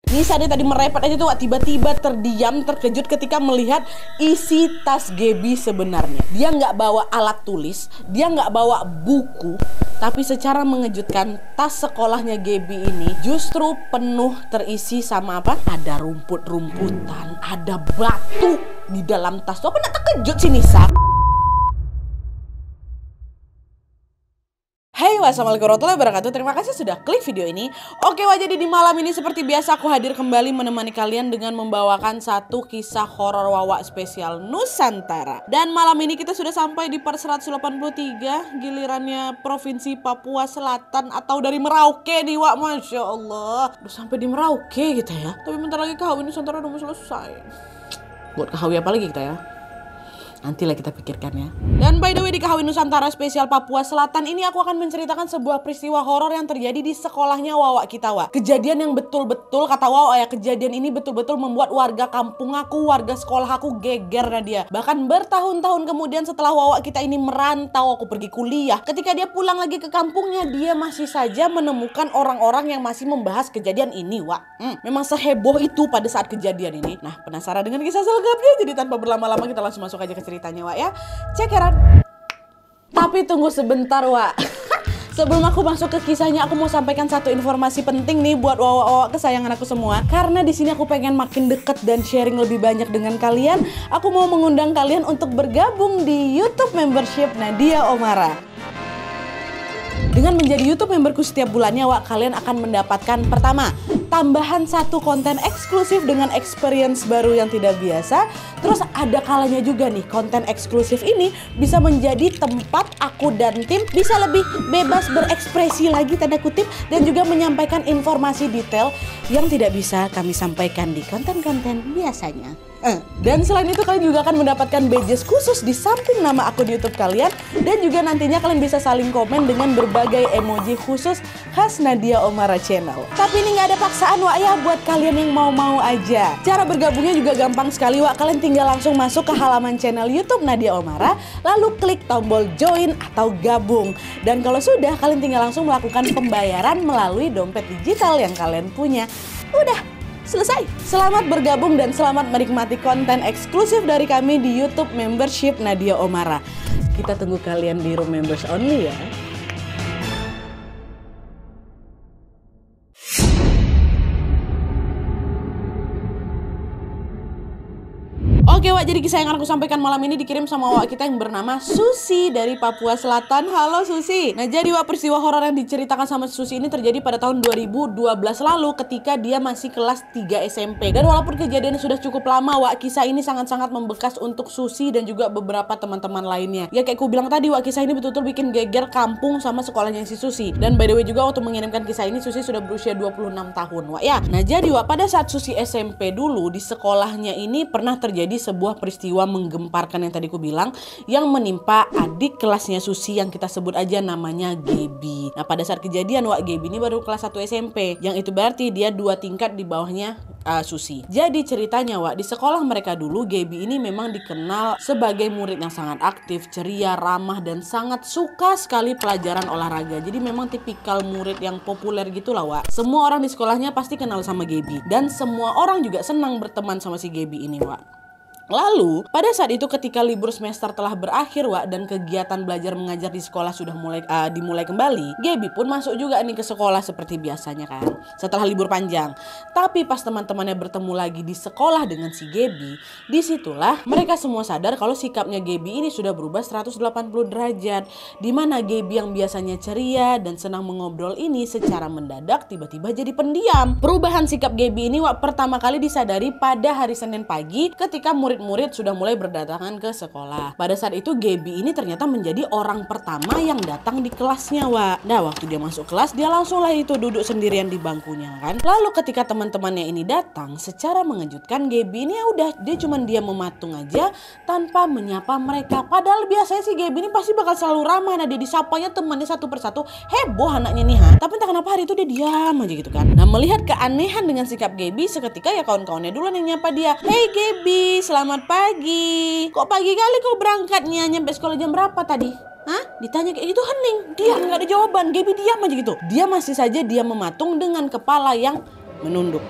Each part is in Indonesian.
Nisa dia tadi merepet aja tuh, tiba-tiba terdiam, terkejut ketika melihat isi tas Gaby sebenarnya. Dia nggak bawa alat tulis, dia nggak bawa buku, tapi secara mengejutkan tas sekolahnya Gaby ini justru penuh terisi sama apa? Ada rumput-rumputan, ada batu di dalam tas. Tuh apa nggak terkejut sih Nisa? Hai, wassalamualaikum warahmatullahi wabarakatuh. Terima kasih sudah klik video ini. Oke, jadi di malam ini seperti biasa aku hadir kembali menemani kalian dengan membawakan satu kisah horor Wawa spesial Nusantara. Dan malam ini kita sudah sampai di part 183, gilirannya Provinsi Papua Selatan atau dari Merauke nih, Wak. Masya Allah, udah sampai di Merauke kita ya. Tapi bentar lagi KHW Nusantara udah mau selesai. Buat KHW apa lagi kita ya? Nantilah kita pikirkan ya. Dan by the way, di KHW Nusantara spesial Papua Selatan ini aku akan menceritakan sebuah peristiwa horor yang terjadi di sekolahnya Wawa kita, Wak. Kejadian yang betul-betul kata Wawa ya, kejadian ini betul-betul membuat warga kampung aku, warga sekolah aku geger dia. Bahkan bertahun-tahun kemudian setelah Wawa kita ini merantau, aku pergi kuliah, ketika dia pulang lagi ke kampungnya, dia masih saja menemukan orang-orang yang masih membahas kejadian ini, Wak. Memang seheboh itu pada saat kejadian ini. Nah, penasaran dengan kisah selengkapnya? Jadi tanpa berlama-lama kita langsung masuk aja ke ceritanya, Wak ya. Cekeran. Tapi tunggu sebentar, Wak. Sebelum aku masuk ke kisahnya, aku mau sampaikan satu informasi penting nih buat Wawa kesayangan aku semua. Karena di sini aku pengen makin deket dan sharing lebih banyak dengan kalian. Aku mau mengundang kalian untuk bergabung di YouTube membership Nadia Omara. Dengan menjadi YouTube memberku setiap bulannya, Wak, kalian akan mendapatkan pertama, tambahan satu konten eksklusif dengan experience baru yang tidak biasa. Terus ada kalanya juga nih, konten eksklusif ini bisa menjadi tempat aku dan tim bisa lebih bebas berekspresi lagi tanda kutip, dan juga menyampaikan informasi detail yang tidak bisa kami sampaikan di konten-konten biasanya. Dan selain itu kalian juga akan mendapatkan badges khusus di samping nama akun YouTube kalian, dan juga nantinya kalian bisa saling komen dengan berbagai emoji khusus khas Nadia Omara Channel. Tapi ini nggak ada paksaan, Wak ya, buat kalian yang mau-mau aja. Cara bergabungnya juga gampang sekali, Wak. Kalian tinggal langsung masuk ke halaman channel YouTube Nadia Omara, lalu klik tombol join atau gabung. Dan kalau sudah, kalian tinggal langsung melakukan pembayaran melalui dompet digital yang kalian punya. Udah selesai. Selamat bergabung dan selamat menikmati konten eksklusif dari kami di YouTube membership Nadia Omara. Kita tunggu kalian di room members only ya. Oke, Wak, jadi kisah yang aku sampaikan malam ini dikirim sama Wak kita yang bernama Susi dari Papua Selatan. Halo Susi. Nah, jadi Wak, peristiwa horor yang diceritakan sama Susi ini terjadi pada tahun 2012 lalu ketika dia masih kelas 3 SMP. Dan walaupun kejadiannya sudah cukup lama, Wak, kisah ini sangat-sangat membekas untuk Susi dan juga beberapa teman-teman lainnya. Ya kayak ku bilang tadi, Wak, kisah ini betul-betul bikin geger kampung sama sekolahnya si Susi. Dan by the way juga waktu mengirimkan kisah ini Susi sudah berusia 26 tahun, Wak ya. Nah, jadi Wak, pada saat Susi SMP dulu di sekolahnya ini pernah terjadi sebuah peristiwa menggemparkan yang tadi ku bilang, yang menimpa adik kelasnya Susi yang kita sebut aja namanya Gaby. Nah, pada saat kejadian, Wak, Gaby ini baru kelas 1 SMP, yang itu berarti dia 2 tingkat di bawahnya Susi. Jadi ceritanya, Wak, di sekolah mereka dulu Gaby ini memang dikenal sebagai murid yang sangat aktif, ceria, ramah, dan sangat suka sekali pelajaran olahraga. Jadi memang tipikal murid yang populer gitulah, Wak. Semua orang di sekolahnya pasti kenal sama Gaby, dan semua orang juga senang berteman sama si Gaby ini, Wak. Lalu, pada saat itu ketika libur semester telah berakhir, Wak, dan kegiatan belajar mengajar di sekolah sudah dimulai kembali, Gaby pun masuk juga nih ke sekolah seperti biasanya kan, setelah libur panjang. Tapi pas teman-temannya bertemu lagi di sekolah dengan si Gaby, disitulah mereka semua sadar kalau sikapnya Gaby ini sudah berubah 180 derajat. Dimana Gaby yang biasanya ceria dan senang mengobrol ini secara mendadak tiba-tiba jadi pendiam. Perubahan sikap Gaby ini, Wak, pertama kali disadari pada hari Senin pagi ketika murid sudah mulai berdatangan ke sekolah. Pada saat itu Gaby ini ternyata menjadi orang pertama yang datang di kelasnya, Wak. Nah, waktu dia masuk kelas, dia langsung lah itu duduk sendirian di bangkunya kan. Lalu ketika teman-temannya ini datang, secara mengejutkan Gaby ini ya udah, dia cuman diam mematung aja tanpa menyapa mereka. Padahal biasanya sih Gaby ini pasti bakal selalu ramah. Nah, dia disapanya temannya satu persatu, heboh anaknya nih ha. Tapi entah kenapa hari itu dia diam aja gitu kan. Nah, melihat keanehan dengan sikap Gaby, seketika ya kawan-kawannya duluan yang nyapa dia. Hey Gaby, selamat pagi. Kok pagi kali kau berangkatnya? Nyampe sekolah jam berapa tadi? Hah? Ditanya kayak gitu hening. Diam, nggak ada jawaban. Gaby diam aja gitu. Dia masih saja dia mematung dengan kepala yang menunduk.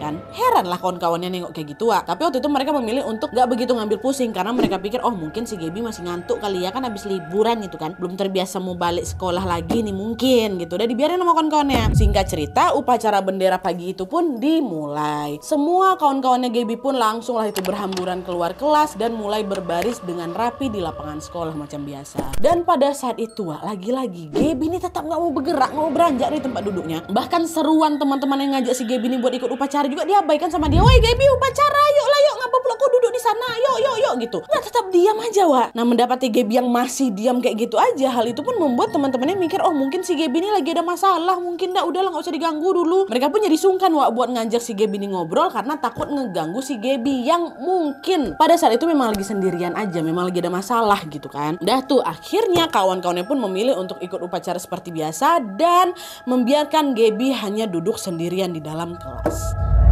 kan. Heran lah kawan-kawannya nengok kayak gitu, Wak. Tapi waktu itu mereka memilih untuk gak begitu ngambil pusing karena mereka pikir, oh mungkin si Gaby masih ngantuk kali ya, kan habis liburan gitu kan, belum terbiasa mau balik sekolah lagi nih mungkin gitu. Udah dibiarin sama kawan-kawannya. Singkat cerita, upacara bendera pagi itu pun dimulai. Semua kawan-kawannya Gaby pun langsung lah itu berhamburan keluar kelas dan mulai berbaris dengan rapi di lapangan sekolah macam biasa. Dan pada saat itu, Wak, lagi-lagi Gaby ini tetap gak mau bergerak, gak mau beranjak dari tempat duduknya. Bahkan seruan teman-teman yang ngajak si Gaby ini buat ikut upacara juga diabaikan sama dia. Woi Gaby, upacara, yuk lah yuk, ngapa pula kau duduk di sana, yuk gitu. Nggak, tetap diam aja, Wak. Nah, mendapati Gaby yang masih diam kayak gitu aja, hal itu pun membuat teman-temannya mikir, oh mungkin si Gaby ini lagi ada masalah, mungkin udahlah nggak usah diganggu dulu. Mereka pun jadi sungkan, Wak, buat ngajak si Gaby ini ngobrol karena takut ngeganggu si Gaby yang mungkin pada saat itu memang lagi sendirian aja, memang lagi ada masalah gitu kan. Dah tuh akhirnya kawan-kawannya pun memilih untuk ikut upacara seperti biasa dan membiarkan Gaby hanya duduk sendirian di dalam kelas.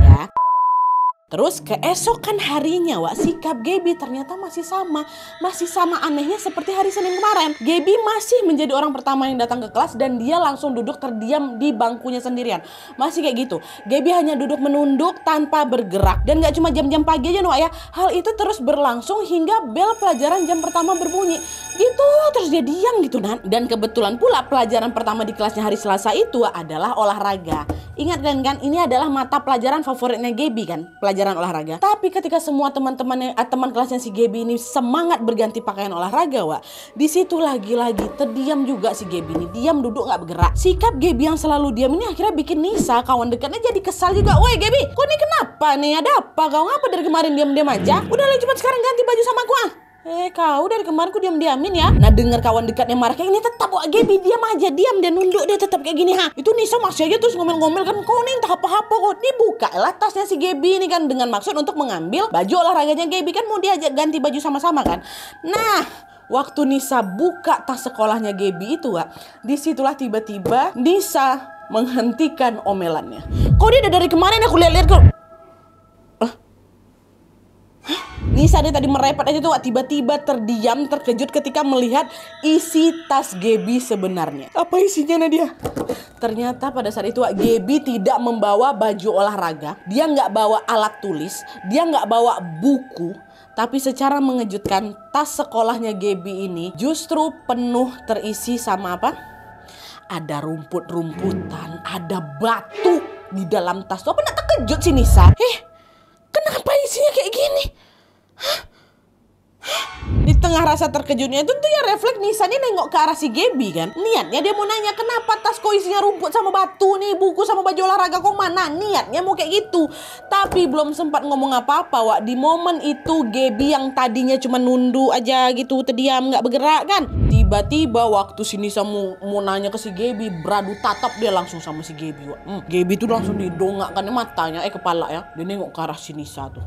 Ya. Terus keesokan harinya, Wak, sikap Gaby ternyata masih sama anehnya seperti hari Senin kemarin. Gaby masih menjadi orang pertama yang datang ke kelas dan dia langsung duduk terdiam di bangkunya sendirian. Masih kayak gitu. Gaby hanya duduk menunduk tanpa bergerak. Dan gak cuma jam-jam pagi aja, Wak, ya. Hal itu terus berlangsung hingga bel pelajaran jam pertama berbunyi. Gitu, terus dia diam gitu, Nan. Dan kebetulan pula pelajaran pertama di kelasnya hari Selasa itu adalah olahraga. Ingat kan, ini adalah mata pelajaran favoritnya Gaby kan, pelajaran olahraga. Tapi ketika semua teman kelasnya si Gaby ini semangat berganti pakaian olahraga, Wak, di situ lagi-lagi terdiam juga si Gaby ini, diam duduk nggak bergerak. Sikap Gaby yang selalu diam ini akhirnya bikin Nisa, kawan dekatnya, jadi kesal juga. Woi Gaby, kok ini kenapa nih? Ada apa? Kau ngapa dari kemarin diam-diam aja? Udah lah, cepat sekarang ganti baju sama aku ah. Kau dari kemarin ku diam-diamin ya. Nah, dengar kawan dekatnya marah kayak gini, tetap, Wak, Gaby diam aja, diam dan nunduk dia tetap kayak gini. Itu Nisa masih aja terus ngomel-ngomel kan, kau nih entah apa-apa kok. Dibuka lah tasnya si Gaby ini kan dengan maksud untuk mengambil baju olahraganya Gaby, kan mau diajak ganti baju sama-sama kan. Nah, waktu Nisa buka tas sekolahnya Gaby itu, Wak, disitulah tiba-tiba Nisa menghentikan omelannya. Kok dia dari kemarin aku lihat-lihat kok. Nisa dia tadi merepot aja tuh, Wak, tiba-tiba terdiam terkejut ketika melihat isi tas Gaby sebenarnya. Apa isinya, Nadia? Ternyata pada saat itu, Wak, Gaby tidak membawa baju olahraga, dia nggak bawa alat tulis, dia nggak bawa buku. Tapi secara mengejutkan, tas sekolahnya Gaby ini justru penuh terisi sama apa? Ada rumput-rumputan, ada batu di dalam tas. Tuh apa nak terkejut sih Nisa? Kenapa isinya kayak gini? Di tengah rasa terkejutnya itu tuh ya refleks Nisa nih nengok ke arah si Gaby kan. Niatnya dia mau nanya, kenapa tas kok isinya rumput sama batu nih, buku sama baju olahraga kok mana? Niatnya mau kayak gitu. Tapi belum sempat ngomong apa-apa, Wak. Di momen itu Gaby yang tadinya cuma nunduk aja gitu, terdiam gak bergerak kan. Tiba-tiba waktu si Nisa mau nanya ke si Gaby, beradu tatap dia langsung sama si Gaby, Wak. Gaby tuh langsung didongakkan matanya, kepala ya. Dia nengok ke arah si Nisa tuh.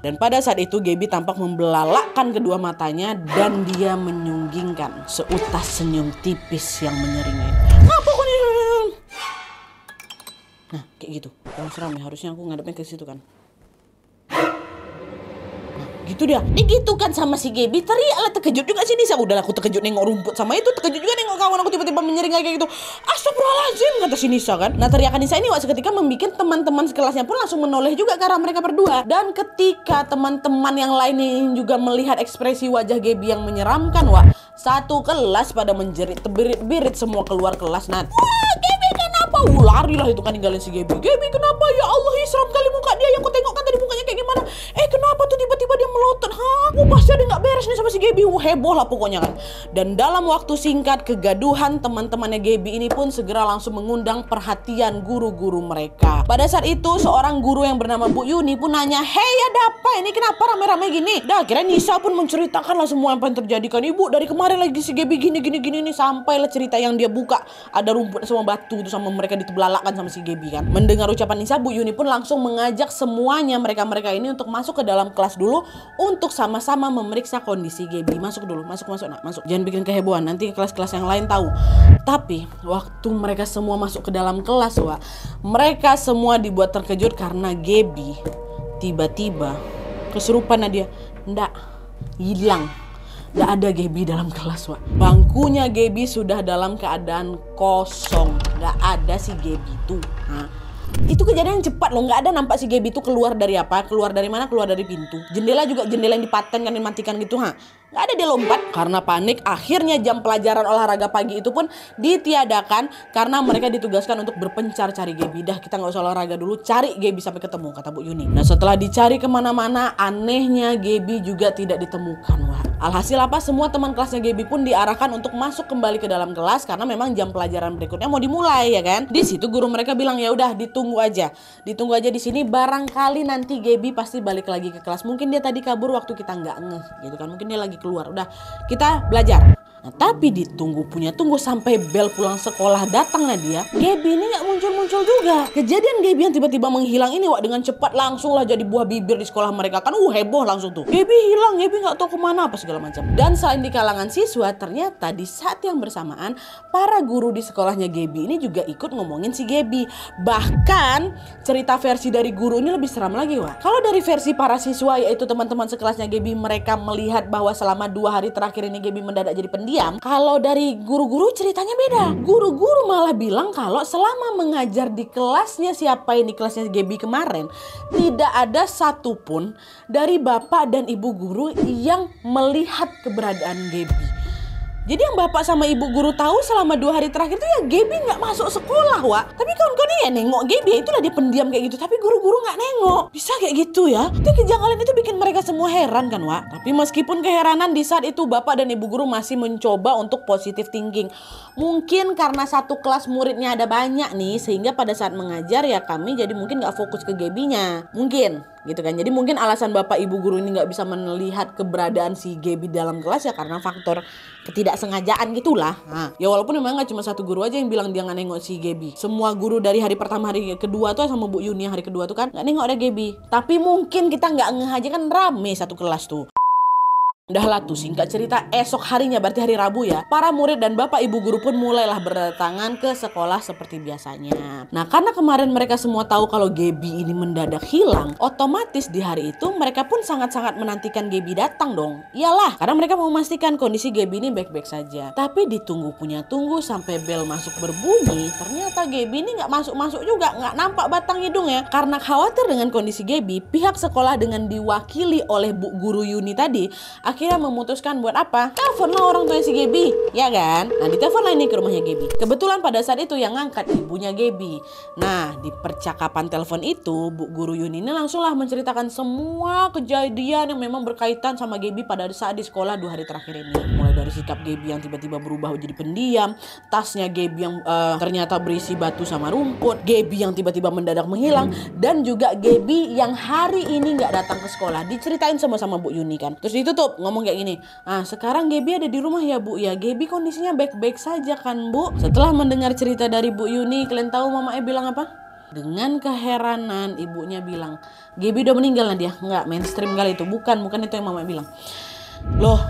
Dan pada saat itu Gaby tampak membelalakkan kedua matanya dan dia menyunggingkan seutas senyum tipis yang menyeringai. Apa kok nih? Nah, kayak gitu. Kalau seram ya, harusnya aku ngadepnya ke situ kan. Gitu dia. Gitu kan sama si Gaby, teriaklah, terkejut juga sih Nisa. Udahlah, aku terkejut nengok rumput sama itu, terkejut juga nengok kawan aku tiba-tiba menyeringai kayak gitu. Astagfirullahaladzim, kata si Nisa kan. Nah, teriakan Nisa ini, Wak, seketika membuat teman-teman sekelasnya pun langsung menoleh juga ke arah mereka berdua. Dan ketika teman-teman yang lain ini juga melihat ekspresi wajah Gaby yang menyeramkan, Wak, satu kelas pada menjerit, terbirit-birit semua keluar kelas. Nah, wah, Gaby kenapa? Larilah itu kan ninggalin si Gaby. Gaby kenapa? Ya Allah, seram kali muka dia, yang ku tengok kan tadi mukanya kayak gimana. Kenapa tuh tiba-tiba dia melotot? Pasti ada nggak beres nih sama si Gaby. Heboh lah pokoknya kan. Dan dalam waktu singkat, kegaduhan teman-temannya Gaby ini pun segera langsung mengundang perhatian guru-guru mereka. Pada saat itu seorang guru yang bernama Bu Yuni pun nanya, "Hei, ada apa ini? Kenapa rame-rame gini?" Dah akhirnya Nisa pun menceritakan lah semua apa yang terjadi kan. Ibu, dari kemarin lagi si Gaby gini nih, sampailah cerita yang dia buka ada rumput sama batu tuh sama mereka ditebelalakan sama si Gaby kan. Mendengar ucapan Nisa, Bu Yuni pun langsung mengajak semuanya mereka ini untuk masuk ke dalam kelas dulu untuk sama-sama memeriksa kondisi Gaby. Masuk dulu, masuk nak, masuk. Jangan bikin kehebohan, nanti kelas-kelas yang lain tahu. Tapi waktu mereka semua masuk ke dalam kelas, Wak, mereka semua dibuat terkejut karena Gaby tiba-tiba kesurupan dia. Nggak, hilang. Nggak ada Gaby dalam kelas, Wak. Bangkunya Gaby sudah dalam keadaan kosong. Nggak ada si Gaby tuh. Itu kejadian cepat loh, nggak ada nampak si Gaby itu keluar dari apa, keluar dari mana, keluar dari pintu. Jendela juga jendela yang dipaten kan, dimatikan gitu, nggak ada, dia lompat. Karena panik, akhirnya jam pelajaran olahraga pagi itu pun ditiadakan karena mereka ditugaskan untuk berpencar cari Gaby. Dah, kita nggak usah olahraga dulu, cari Gaby sampai ketemu, kata Bu Yuni. Nah, setelah dicari kemana-mana, anehnya Gaby juga tidak ditemukan. Wah, alhasil apa? Semua teman kelasnya Gaby pun diarahkan untuk masuk kembali ke dalam kelas karena memang jam pelajaran berikutnya mau dimulai, ya kan? Di situ guru mereka bilang, ya udah ditunggu aja di sini, barangkali nanti Gaby pasti balik lagi ke kelas. Mungkin dia tadi kabur waktu kita nggak ngeh, gitu kan? Mungkin dia lagi keluar. Udah, kita belajar. Nah, tapi tunggu sampai bel pulang sekolah datang Nadia, Gaby ini nggak muncul juga. Kejadian Gaby yang tiba-tiba menghilang ini, wak, dengan cepat langsung lah jadi buah bibir di sekolah mereka kan. Heboh langsung tuh. Gaby hilang, Gaby nggak tahu kemana apa segala macam. Dan selain di kalangan siswa, ternyata di saat yang bersamaan para guru di sekolahnya Gaby ini juga ikut ngomongin si Gaby. Bahkan cerita versi dari guru ini lebih seram lagi, wak. Kalau dari versi para siswa, yaitu teman-teman sekelasnya Gaby, mereka melihat bahwa selama 2 hari terakhir ini Gaby mendadak jadi pendiam. Kalau dari guru-guru ceritanya beda. Guru-guru malah bilang kalau selama mengajar di kelasnya kelasnya Gaby kemarin, tidak ada satupun dari bapak dan ibu guru yang melihat keberadaan Gaby. Jadi yang bapak sama ibu guru tahu selama 2 hari terakhir itu ya Gaby nggak masuk sekolah, wak. Tapi kawan-kawan ya nengok Gaby, itulah dia pendiam kayak gitu. Tapi guru-guru nggak nengok. Bisa kayak gitu ya? Itu kejanggalan itu bikin mereka semua heran kan, wak. Tapi meskipun keheranan, di saat itu bapak dan ibu guru masih mencoba untuk positive thinking. Mungkin karena satu kelas muridnya ada banyak nih, sehingga pada saat mengajar ya kami jadi mungkin nggak fokus ke Gaby-nya. Mungkin gitu kan. Jadi mungkin alasan bapak ibu guru ini nggak bisa melihat keberadaan si Gaby dalam kelas ya karena faktor ketidaksengajaan gitulah. Nah, ya walaupun memang nggak cuma satu guru aja yang bilang dia nggak nengok si Gaby. Semua guru dari hari pertama, hari kedua tuh sama Bu Yuni hari kedua tuh kan nggak nengok ada Gaby. Tapi mungkin kita nggak ngeh aja kan, rame satu kelas tuh. Udah lah tuh, singkat cerita, esok harinya berarti hari Rabu ya, para murid dan bapak ibu guru pun mulailah berdatangan ke sekolah seperti biasanya. Nah, karena kemarin mereka semua tahu kalau Gaby ini mendadak hilang, otomatis di hari itu mereka pun sangat-sangat menantikan Gaby datang dong. Iyalah, karena mereka mau memastikan kondisi Gaby ini baik-baik saja. Tapi ditunggu sampai bel masuk berbunyi, ternyata Gaby ini nggak masuk juga, nggak nampak batang hidungnya. Karena khawatir dengan kondisi Gaby, pihak sekolah dengan diwakili oleh Bu Guru Yuni tadi akhirnya memutuskan buat apa? Teleponlah orang tua si Gaby, ya kan? Nah, diteleponlah ini ke rumahnya Gaby. Kebetulan pada saat itu yang ngangkat ibunya Gaby. Nah, di percakapan telepon itu, Bu Guru Yuni ini langsunglah menceritakan semua kejadian yang memang berkaitan sama Gaby pada saat di sekolah 2 hari terakhir ini. Mulai dari sikap Gaby yang tiba-tiba berubah jadi pendiam, tasnya Gaby yang ternyata berisi batu sama rumput, Gaby yang tiba-tiba mendadak menghilang, dan juga Gaby yang hari ini nggak datang ke sekolah. Diceritain sama Bu Yuni kan. Terus ditutup ngomong kayak gini, sekarang Gaby ada di rumah ya Bu, ya Gaby kondisinya baik-baik saja kan Bu. Setelah mendengar cerita dari Bu Yuni, kalian tahu mamanya bilang apa? Dengan keheranan ibunya bilang, Gaby udah meninggal Nadia. Enggak, mainstream kali itu, bukan itu yang mamanya bilang. Loh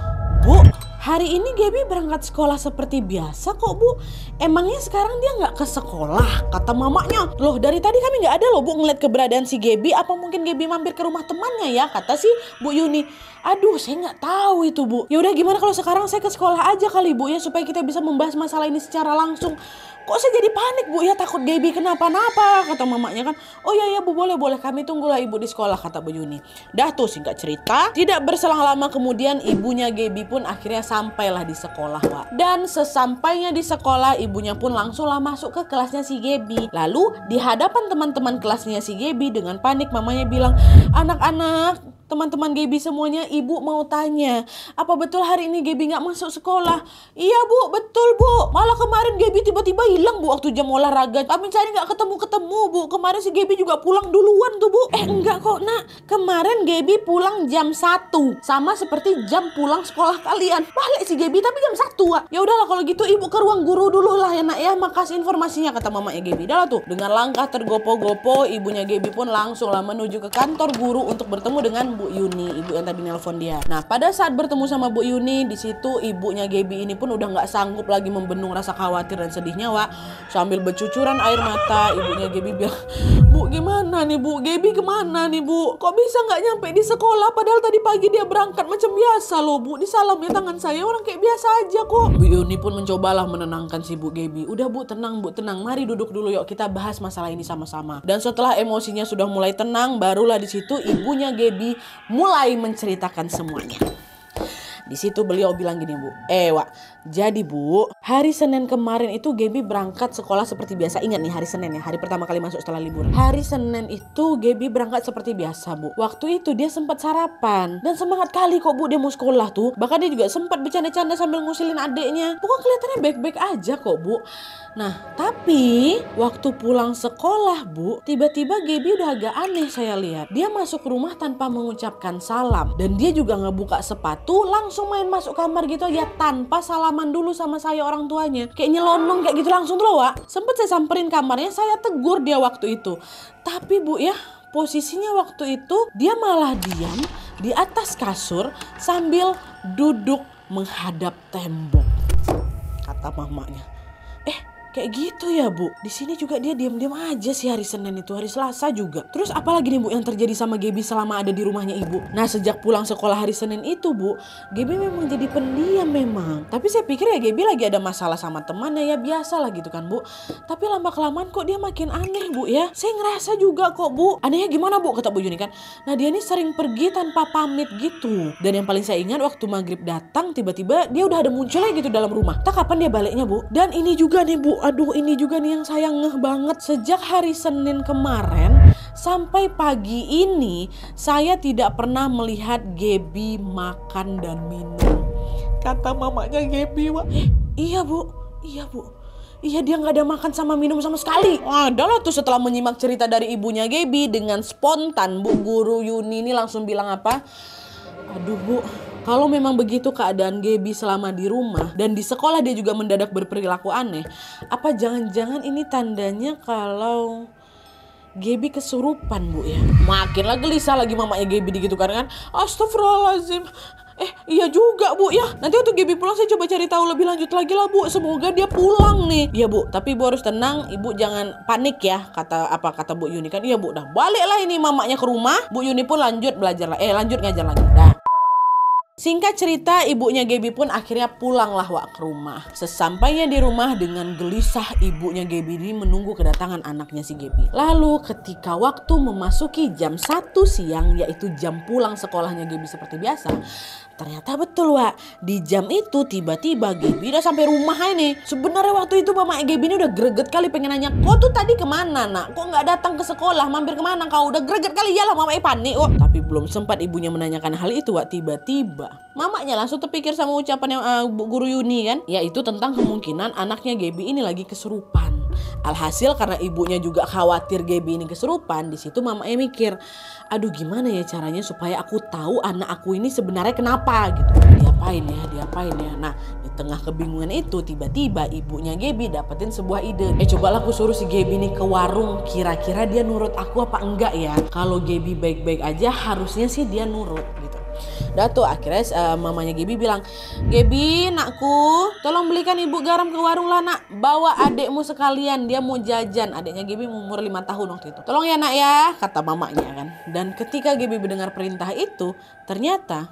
Bu, hari ini Gaby berangkat sekolah seperti biasa kok Bu. Emangnya sekarang dia nggak ke sekolah? Kata mamanya. Loh, dari tadi kami nggak ada loh Bu ngeliat keberadaan si Gaby. Apa mungkin Gaby mampir ke rumah temannya ya? Kata si Bu Yuni. Aduh, saya nggak tahu itu Bu. Ya udah, gimana kalau sekarang saya ke sekolah aja kali Bu ya, supaya kita bisa membahas masalah ini secara langsung. Kok saya jadi panik Bu ya, takut Gaby kenapa-napa, kata mamanya kan. Oh iya Bu, boleh kami tunggulah Ibu di sekolah, kata Bu Yuni. Dah tuh, singkat cerita, tidak berselang lama kemudian ibunya Gaby pun akhirnya sampailah di sekolah, Wak. Dan sesampainya di sekolah, ibunya pun langsunglah masuk ke kelasnya si Gaby. Lalu di hadapan teman-teman kelasnya si Gaby dengan panik mamanya bilang, anak-anak, teman-teman Gaby semuanya, ibu mau tanya, apa betul hari ini Gaby nggak masuk sekolah? Iya Bu, betul Bu. Malah kemarin Gaby tiba-tiba hilang Bu waktu jam olahraga. Kami cari nggak ketemu Bu. Kemarin si Gaby juga pulang duluan tuh Bu. Enggak kok Nak. Kemarin Gaby pulang jam 1, sama seperti jam pulang sekolah kalian. Balik si Gaby tapi jam 1 Wak. Ya udahlah kalau gitu ibu ke ruang guru dulu lah ya Nak ya. Makasih informasinya, kata mamanya Gaby. Dah tuh, dengan langkah tergopoh-gopoh ibunya Gaby pun langsung lah menuju ke kantor guru untuk bertemu dengan Bu Yuni, ibu yang tadi nelpon dia. Nah, pada saat bertemu sama Bu Yuni, di situ ibunya Gaby ini pun udah nggak sanggup lagi membendung rasa khawatir dan sedihnya, Wak. Sambil bercucuran air mata, ibunya Gaby bilang, Bu Bu, gimana nih Bu? Gaby kemana nih Bu? Kok bisa nggak nyampe di sekolah? Padahal tadi pagi dia berangkat macam biasa loh Bu. Disalam ya tangan saya, orang kayak biasa aja kok. Bu Yuni pun mencobalah menenangkan si Bu Gaby. Udah Bu, tenang Bu, tenang. Mari duduk dulu yuk, kita bahas masalah ini sama-sama. Dan setelah emosinya sudah mulai tenang, barulah di situ ibunya Gaby mulai menceritakan semuanya. Di situ beliau bilang gini Bu, Wak, jadi Bu, hari Senin kemarin itu Gaby berangkat sekolah seperti biasa. Ingat nih hari Senin ya, hari pertama kali masuk setelah libur. Hari Senin itu Gaby berangkat seperti biasa Bu. Waktu itu dia sempat sarapan dan semangat kali kok Bu dia mau sekolah tuh. Bahkan dia juga sempat bercanda-canda sambil ngusilin adeknya. Pokoknya kelihatannya baik-baik aja kok Bu. Nah, tapi waktu pulang sekolah Bu, tiba-tiba Gaby udah agak aneh saya lihat. Dia masuk rumah tanpa mengucapkan salam. Dan dia juga ngebuka sepatu, langsung main masuk kamar gitu aja tanpa salaman dulu sama saya orang tuanya. Kayak nyelonong kayak gitu langsung tuh loh Wak. Sempet saya samperin kamarnya, saya tegur dia waktu itu. Tapi Bu ya, posisinya waktu itu dia malah diam di atas kasur sambil duduk menghadap tembok. Kata mamanya. Kayak gitu ya Bu. Di sini juga dia diam-diam aja sih hari Senin itu, hari Selasa juga. Terus apalagi nih Bu yang terjadi sama Gaby selama ada di rumahnya Ibu? Nah, sejak pulang sekolah hari Senin itu Bu, Gaby memang jadi pendiam memang. Tapi saya pikir ya Gaby lagi ada masalah sama temannya ya, biasa lah gitu kan Bu. Tapi lama-kelamaan kok dia makin aneh Bu ya. Saya ngerasa juga kok Bu. Anehnya gimana Bu? Kata Bu Yuni kan. Nah, dia ini sering pergi tanpa pamit gitu. Dan yang paling saya ingat waktu maghrib datang tiba-tiba dia udah ada munculnya gitu dalam rumah. Tak kapan dia baliknya Bu? Dan ini juga nih Bu. Aduh, ini juga nih yang saya ngeh banget. Sejak hari Senin kemarin sampai pagi ini saya tidak pernah melihat Gaby makan dan minum. Kata mamanya Gaby, Wak. Iya Bu, iya Bu. Iya, dia gak ada makan sama minum sama sekali. Adalah tuh setelah menyimak cerita dari ibunya Gaby, dengan spontan Bu Guru Yuni ini langsung bilang apa? Aduh Bu, kalau memang begitu keadaan Gaby selama di rumah dan di sekolah dia juga mendadak berperilaku aneh, apa jangan-jangan ini tandanya kalau Gaby kesurupan Bu ya? Makin lah gelisah lagi mamanya Gaby digitukan kan. Astagfirullahaladzim. Iya juga Bu ya. Nanti waktu Gaby pulang saya coba cari tahu lebih lanjut lagi lah Bu. Semoga dia pulang nih. Iya Bu, tapi Ibu harus tenang. Ibu jangan panik ya. Kata Bu Yuni kan. Iya Bu, dah baliklah ini mamanya ke rumah. Bu Yuni pun lanjut belajar lah. Lanjut ngajar lagi. Dah. Singkat cerita, ibunya Gaby pun akhirnya pulanglah Wak ke rumah. Sesampainya di rumah dengan gelisah ibunya Gaby ini menunggu kedatangan anaknya si Gaby. Lalu ketika waktu memasuki jam 1 siang, yaitu jam pulang sekolahnya Gaby seperti biasa, ternyata betul Wak, di jam itu tiba-tiba Gaby udah sampai rumah ini. Sebenarnya waktu itu mama Gaby ini udah greget kali pengen nanya, kau tuh tadi kemana nak? Kok nggak datang ke sekolah? Mampir kemana kau? Udah greget kali, iyalah mama panik. Tapi belum sempat ibunya menanyakan hal itu Wak, tiba-tiba mamanya langsung terpikir sama ucapan yang Bu Guru Yuni kan, yaitu tentang kemungkinan anaknya Gaby ini lagi kesurupan. Alhasil karena ibunya juga khawatir Gaby ini kesurupan, di situ mamanya mikir, aduh gimana ya caranya supaya aku tahu anak aku ini sebenarnya kenapa gitu. Diapain ya. Nah, di tengah kebingungan itu tiba-tiba ibunya Gaby dapetin sebuah ide. Cobalah aku suruh si Gaby ini ke warung, kira-kira dia nurut aku apa enggak ya. Kalau Gaby baik-baik aja harusnya sih dia nurut gitu. Dah tuh akhirnya mamanya Gaby bilang, Gaby nakku, tolong belikan ibu garam ke warung lah nak. Bawa adekmu sekalian, dia mau jajan. Adeknya Gaby umur 5 tahun waktu itu. Tolong ya nak ya, kata mamanya kan. Dan ketika Gaby mendengar perintah itu, ternyata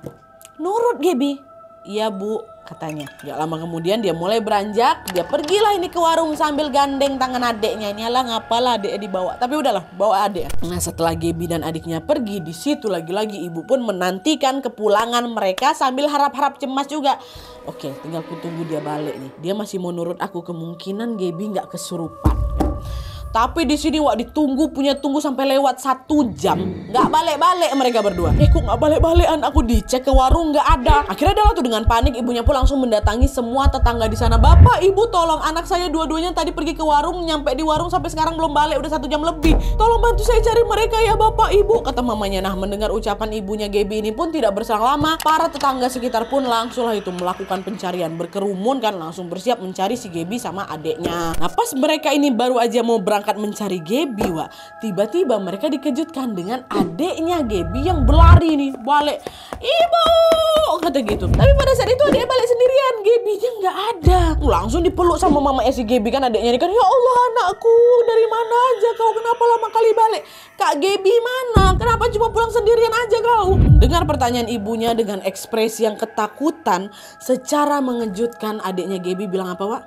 nurut Gaby. Iya Bu, katanya. Gak lama kemudian dia mulai beranjak. Dia pergilah ini ke warung sambil gandeng tangan adeknya. Ini lah ngapalah adeknya dibawa. Tapi udahlah, bawa adek. Nah setelah Gaby dan adiknya pergi, di situ lagi-lagi ibu pun menantikan kepulangan mereka sambil harap-harap cemas juga. Oke, tinggal ku tunggu dia balik nih. Dia masih mau nurut aku, kemungkinan Gaby gak kesurupan. Tapi di sini Wak ditunggu sampai lewat 1 jam, nggak balik-balik mereka berdua. Kok nggak balik-balikan? Aku dicek ke warung nggak ada. Akhirnya adalah tuh dengan panik ibunya pun langsung mendatangi semua tetangga di sana. Bapak, ibu tolong anak saya dua-duanya tadi pergi ke warung, nyampe di warung sampai sekarang belum balik, udah 1 jam lebih. Tolong bantu saya cari mereka ya Bapak, Ibu, kata mamanya. Nah mendengar ucapan ibunya Gaby ini pun tidak berselang lama, para tetangga sekitar pun langsung lah itu melakukan pencarian, berkerumun kan langsung bersiap mencari si Gaby sama adeknya. Nah pas mereka ini baru aja mau berangkat berangkat mencari Gaby, Wak, tiba-tiba mereka dikejutkan dengan adiknya Gaby yang berlari nih balik. Ibu, kata gitu. Tapi pada saat itu adiknya balik sendirian, Gaby-nya nggak ada. Langsung dipeluk sama mama si Gaby kan, adiknya ini kan, ya Allah anakku, dari mana aja kau, kenapa lama kali balik? Kak Gaby mana? Kenapa cuma pulang sendirian aja kau? Dengar pertanyaan ibunya dengan ekspresi yang ketakutan, secara mengejutkan adiknya Gaby bilang apa, Wak?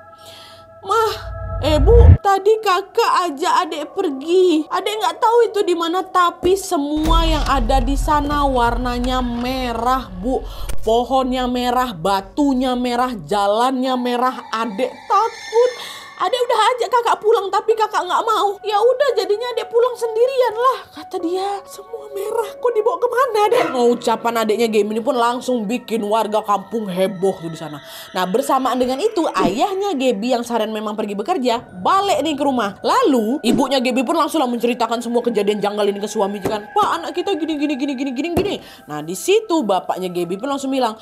Mah, Bu, tadi kakak ajak adik pergi. Adik nggak tahu itu di mana, tapi semua yang ada di sana warnanya merah, Bu. Pohonnya merah, batunya merah, jalannya merah. Adik takut. Adik udah ajak kakak pulang, tapi kakak nggak mau. Ya udah, jadinya adik pulang sendirian lah, kata dia. Semua merah, kok dibawa kemana, Dek? Ucapan adiknya Gaby ini pun langsung bikin warga kampung heboh tuh di sana. Nah, bersamaan dengan itu, ayahnya Gaby yang seharian memang pergi bekerja balik nih ke rumah. Lalu ibunya Gaby pun langsung menceritakan semua kejadian janggal ini ke suaminya kan. Pak, anak kita gini. Nah, di situ bapaknya Gaby pun langsung bilang,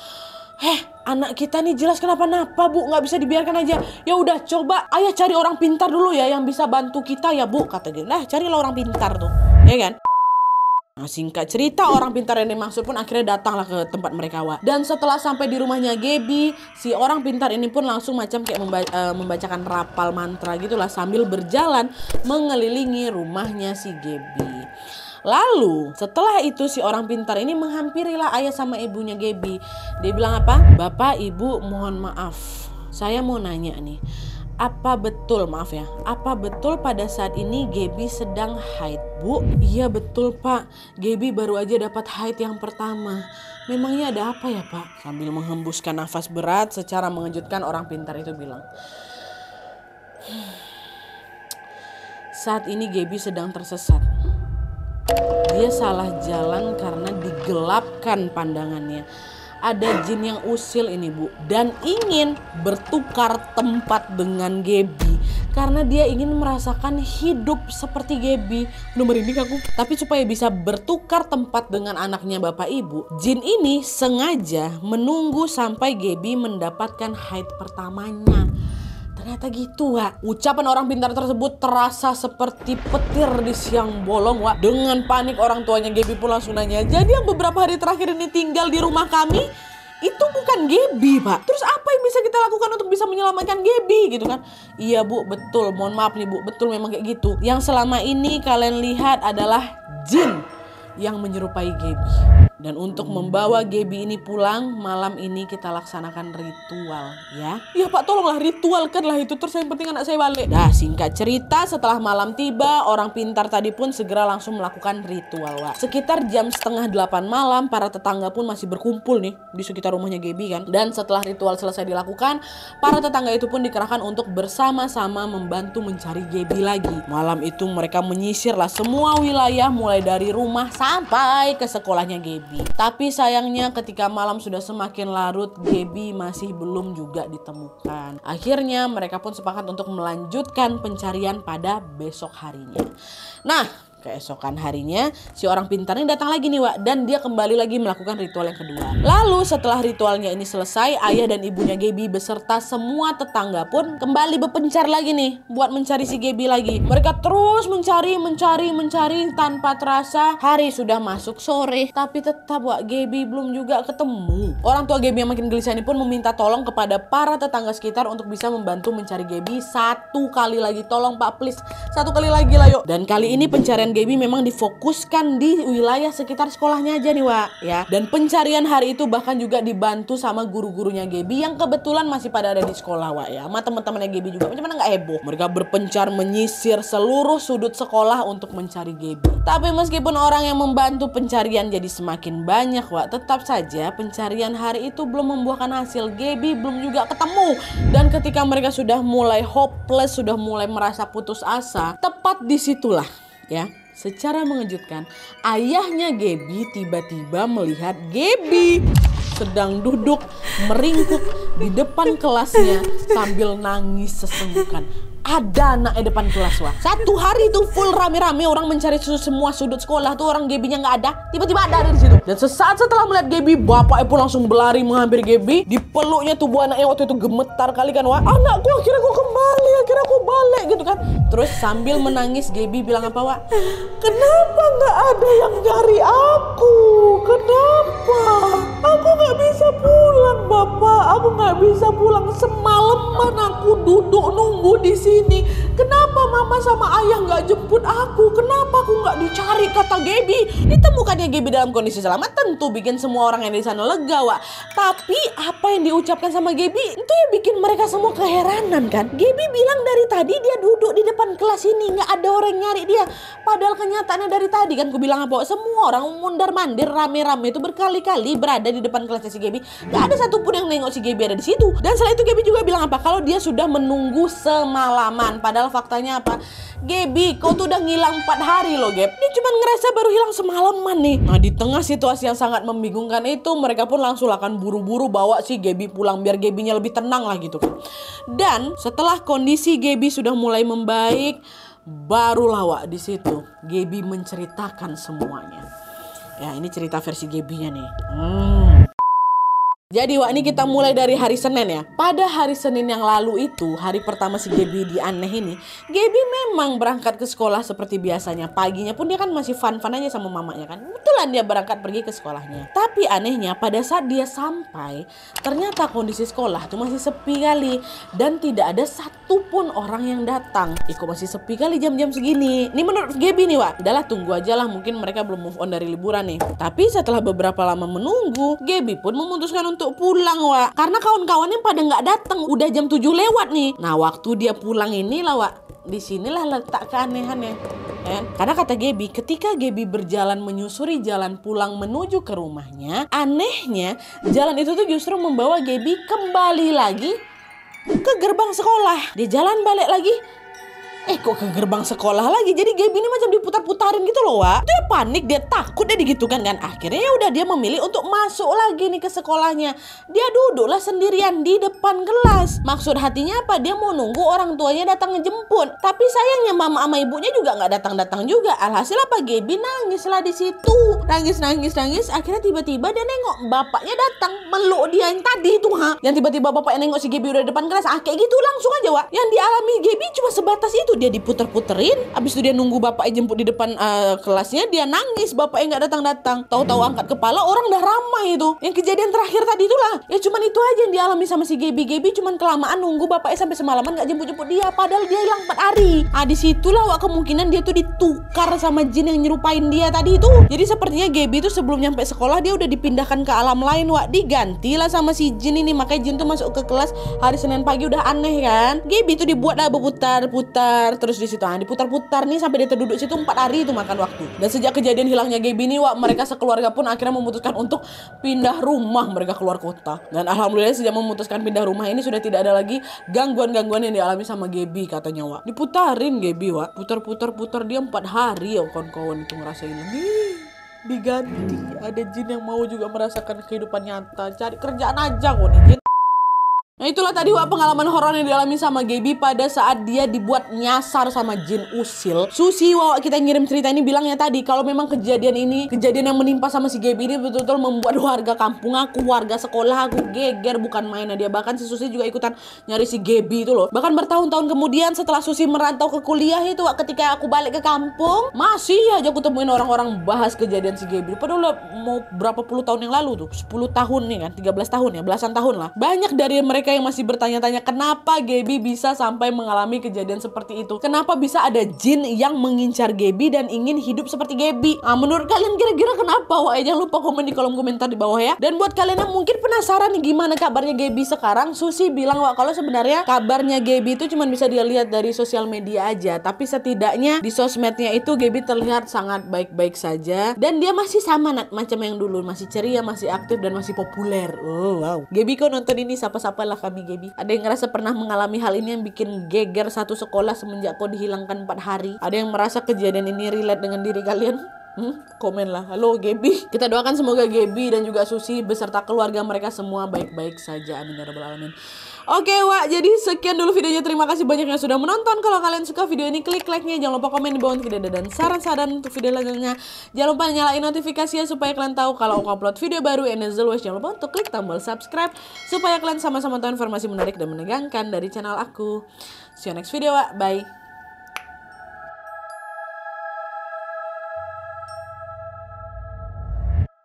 anak kita nih jelas kenapa-napa, Bu, nggak bisa dibiarkan aja. Ya udah, coba ayah cari orang pintar dulu ya yang bisa bantu kita ya, Bu, kata dia. Lah, carilah orang pintar tuh, ya kan? Nah, singkat cerita, orang pintar yang dimaksud pun akhirnya datanglah ke tempat mereka, Wak. Dan setelah sampai di rumahnya Gaby, si orang pintar ini pun langsung macam kayak membacakan rapal mantra gitulah sambil berjalan mengelilingi rumahnya si Gaby. Lalu setelah itu si orang pintar ini menghampirilah ayah sama ibunya Gaby. Dia bilang apa? Bapak, Ibu, mohon maaf, saya mau nanya nih, apa betul pada saat ini Gaby sedang haid, Bu? Iya betul, Pak, Gaby baru aja dapat haid yang pertama. Memangnya ada apa ya, Pak? Sambil menghembuskan nafas berat secara mengejutkan, orang pintar itu bilang, saat ini Gaby sedang tersesat. Dia salah jalan karena digelapkan pandangannya. Ada jin yang usil ini, Bu, dan ingin bertukar tempat dengan Gaby karena dia ingin merasakan hidup seperti Gaby. Belum merinding aku. Tapi supaya bisa bertukar tempat dengan anaknya Bapak Ibu, jin ini sengaja menunggu sampai Gaby mendapatkan haid pertamanya. Ternyata gitu, Wak. Ucapan orang pintar tersebut terasa seperti petir di siang bolong, Wak. Dengan panik orang tuanya Gaby pun langsung nanya, jadi yang beberapa hari terakhir ini tinggal di rumah kami itu bukan Gaby, Pak. Terus apa yang bisa kita lakukan untuk bisa menyelamatkan Gaby gitu kan? Iya, Bu, betul. Mohon maaf nih, Bu. Betul, memang kayak gitu. Yang selama ini kalian lihat adalah jin yang menyerupai Gaby. Dan untuk membawa Gaby ini pulang, malam ini kita laksanakan ritual, ya. Ya, Pak, tolonglah ritualkanlah itu, terus yang penting anak saya balik. Dah, singkat cerita, setelah malam tiba, orang pintar tadi pun segera langsung melakukan ritual, Wak. Sekitar jam 7:30 malam, para tetangga pun masih berkumpul nih di sekitar rumahnya Gaby kan. Dan setelah ritual selesai dilakukan, para tetangga itu pun dikerahkan untuk bersama-sama membantu mencari Gaby lagi. Malam itu mereka menyisirlah semua wilayah mulai dari rumah sampai ke sekolahnya Gaby. Tapi sayangnya ketika malam sudah semakin larut, Gaby masih belum juga ditemukan. Akhirnya mereka pun sepakat untuk melanjutkan pencarian pada besok harinya. Nah, keesokan harinya si orang pintar ini datang lagi nih, Wak, dan dia kembali lagi melakukan ritual yang kedua. Lalu setelah ritualnya ini selesai, ayah dan ibunya Gaby beserta semua tetangga pun kembali berpencar lagi nih buat mencari si Gaby lagi. Mereka terus mencari tanpa terasa hari sudah masuk sore, tapi tetap, Wak, Gaby belum juga ketemu. Orang tua Gaby yang makin gelisah ini pun meminta tolong kepada para tetangga sekitar untuk bisa membantu mencari Gaby satu kali lagi. Tolong, Pak, please, satu kali lagi lah yuk. Dan kali ini pencarian Gaby memang difokuskan di wilayah sekitar sekolahnya aja nih, Wak, ya. Dan pencarian hari itu bahkan juga dibantu sama guru-gurunya Gaby yang kebetulan masih pada ada di sekolah, Wak, ya. Sama teman-temannya Gaby juga. Macam mana nggak heboh? Mereka berpencar menyisir seluruh sudut sekolah untuk mencari Gaby. Tapi meskipun orang yang membantu pencarian jadi semakin banyak, Wak, tetap saja pencarian hari itu belum membuahkan hasil. Gaby belum juga ketemu. Dan ketika mereka sudah mulai hopeless, sudah mulai merasa putus asa, tepat disitulah, ya, secara mengejutkan, ayahnya Gaby tiba-tiba melihat Gaby sedang duduk meringkuk di depan kelasnya sambil nangis sesenggukan. ada anak di depan kelas wah. Satu hari itu full rame-rame orang mencari semua sudut sekolah tuh, orang Gaby-nya nggak ada. Tiba-tiba ada di situ. Dan sesaat setelah melihat Gaby, bapaknya pun langsung berlari menghampiri Gaby. Dipeluknya tubuh anaknya waktu itu gemetar kali kan wah. Anakku akhirnya aku kembali, akhirnya aku balik gitu kan. Terus sambil menangis Gaby bilang apa wah? Kenapa nggak ada yang nyari aku? Kenapa? Aku nggak bisa pulang bapak. Aku nggak bisa pulang. Semalaman aku duduk nunggu di sini. Kenapa mama sama ayah nggak jemput aku? Kenapa aku nggak dicari, kata Gaby. Ditemukannya Gaby dalam kondisi selamat tentu bikin semua orang yang di sana lega wak. Tapi apa yang diucapkan sama Gaby itu yang bikin mereka semua keheranan kan. Gaby bilang dari tadi dia duduk di depan kelas ini nggak ada orang nyari dia. Padahal kenyataannya dari tadi kan aku bilang apa, semua orang mundar mandir rame-rame itu berkali-kali berada di depan kelasnya si Gaby. Gak ada satupun yang nengok si Gaby ada di situ. Dan setelah itu Gaby juga bilang apa, kalau dia sudah menunggu semalaman. Padahal faktanya apa, Gaby kau tuh udah ngilang 4 hari loh Gab. Dia cuma ngerasa baru hilang semalaman nih. Nah di tengah situasi yang sangat membingungkan itu, mereka pun langsung akan buru-buru bawa si Gaby pulang biar Gaby-nya lebih tenang lah gitu kan. Dan setelah kondisi Gaby sudah mulai membaik, barulah wak di situ Gaby menceritakan semuanya. Ya ini cerita versi Gaby-nya nih. Jadi wak, ini kita mulai dari hari Senin ya. Pada hari Senin yang lalu itu, hari pertama si Gaby di aneh ini, Gaby memang berangkat ke sekolah seperti biasanya. Paginya pun dia kan masih fun-fun aja sama mamanya kan. Betulan dia berangkat pergi ke sekolahnya. Tapi anehnya pada saat dia sampai, ternyata kondisi sekolah tuh masih sepi kali. Dan tidak ada satupun orang yang datang. Kok masih sepi kali jam-jam segini. Ini menurut Gaby nih wak, udahlah tunggu aja lah, mungkin mereka belum move on dari liburan nih. Tapi setelah beberapa lama menunggu, Gaby pun memutuskan untuk pulang wak, karena kawan-kawannya pada nggak datang, udah jam 7 lewat nih. Nah waktu dia pulang inilah wak, disinilah letak keanehannya. Karena kata Gaby, ketika Gaby berjalan menyusuri jalan pulang menuju ke rumahnya, anehnya jalan itu tuh justru membawa Gaby kembali lagi ke gerbang sekolah. Dia jalan balik lagi, kok ke gerbang sekolah lagi. Jadi Gaby ini macam diputar-putarin gitu loh wak. Dia panik, dia takut, dia digitukan kan. Akhirnya ya udah dia memilih untuk masuk lagi nih ke sekolahnya. Dia duduklah sendirian di depan kelas. Maksud hatinya apa? Dia mau nunggu orang tuanya datang ngejemput. Tapi sayangnya mama sama ibunya juga nggak datang-datang juga. Alhasil apa? Gaby nangis lah di situ. Nangis. Akhirnya tiba-tiba dia nengok bapaknya datang meluk dia yang tadi itu Yang tiba-tiba bapaknya nengok si Gaby udah di depan kelas. Kayak gitu langsung aja wak. Yang dialami Gaby cuma sebatas itu. Dia diputer-puterin, abis itu dia nunggu bapaknya jemput di depan kelasnya, dia nangis, bapaknya nggak datang-datang. Tahu-tahu angkat kepala, orang udah ramai itu. Yang kejadian terakhir tadi itulah. Ya cuman itu aja yang dialami sama si Gaby. Gaby cuman kelamaan nunggu bapaknya sampai semalaman nggak jemput-jemput dia, padahal dia hilang 4 hari. Disitulah wak kemungkinan dia tuh ditukar sama jin yang nyerupain dia tadi itu. Jadi sepertinya Gaby tuh sebelum nyampe sekolah dia udah dipindahkan ke alam lain wak, digantilah sama si jin ini. Makanya jin tuh masuk ke kelas hari Senin pagi udah aneh kan. Gaby tuh dibuatlah berputar-putar terus di situ, diputar-putar nih sampai dia terduduk situ 4 hari itu makan waktu. Dan sejak kejadian hilangnya Gaby nih wak, mereka sekeluarga pun akhirnya memutuskan untuk pindah rumah, mereka keluar kota. Dan alhamdulillah sejak memutuskan pindah rumah ini sudah tidak ada lagi gangguan-gangguan yang dialami sama Gaby katanya wak. Diputarin Gaby wak, putar dia 4 hari ya kawan-kawan itu ngerasain diganti. Ada jin yang mau juga merasakan kehidupan nyata, cari kerjaan aja kok nih jin. Nah itulah tadi wak pengalaman horor yang dialami sama Gaby pada saat dia dibuat nyasar sama jin usil. Susi wak kita ngirim cerita ini bilangnya tadi kalau memang kejadian yang menimpa sama si Gaby ini betul-betul membuat warga kampung aku, warga sekolah aku geger bukan mainnya dia. Bahkan si Susi juga ikutan nyari si Gaby itu loh. Bahkan bertahun-tahun kemudian setelah Susi merantau ke kuliah itu wak, ketika aku balik ke kampung masih aja aku temuin orang-orang bahas kejadian si Gaby. Padahal mau berapa puluh tahun yang lalu tuh, 10 tahun nih kan, 13 tahun ya, belasan tahun lah. Banyak dari mereka yang masih bertanya-tanya kenapa Gaby bisa sampai mengalami kejadian seperti itu. Kenapa bisa ada jin yang mengincar Gaby dan ingin hidup seperti Gaby. Menurut kalian kira-kira kenapa? Wah, jangan lupa komen di kolom komentar di bawah ya. Dan buat kalian yang mungkin penasaran nih gimana kabarnya Gaby sekarang, Susi bilang wah kalau sebenarnya kabarnya Gaby itu cuma bisa dilihat dari sosial media aja. Tapi setidaknya di sosmednya itu Gaby terlihat sangat baik-baik saja. Dan dia masih sama macam yang dulu, masih ceria, masih aktif dan masih populer. Oh wow. Gaby kau nonton ini sapa-sapa lah kami Gaby. Ada yang ngerasa pernah mengalami hal ini yang bikin geger satu sekolah semenjak kau dihilangkan 4 hari? Ada yang merasa kejadian ini relate dengan diri kalian? Komen lah. Halo Gebi. Kita doakan semoga Gebi dan juga Susi beserta keluarga mereka semua baik-baik saja. Amin ya rabbal alamin. Oke Wak, jadi sekian dulu videonya. Terima kasih banyak yang sudah menonton. Kalau kalian suka video ini, klik like-nya. Jangan lupa komen di bawah video dan saran-saran untuk video lainnya. Jangan lupa nyalain notifikasinya supaya kalian tahu kalau aku upload video baru. And as always, jangan lupa untuk klik tombol subscribe supaya kalian sama-sama tahu informasi menarik dan menegangkan dari channel aku. See you next video Wak. Bye.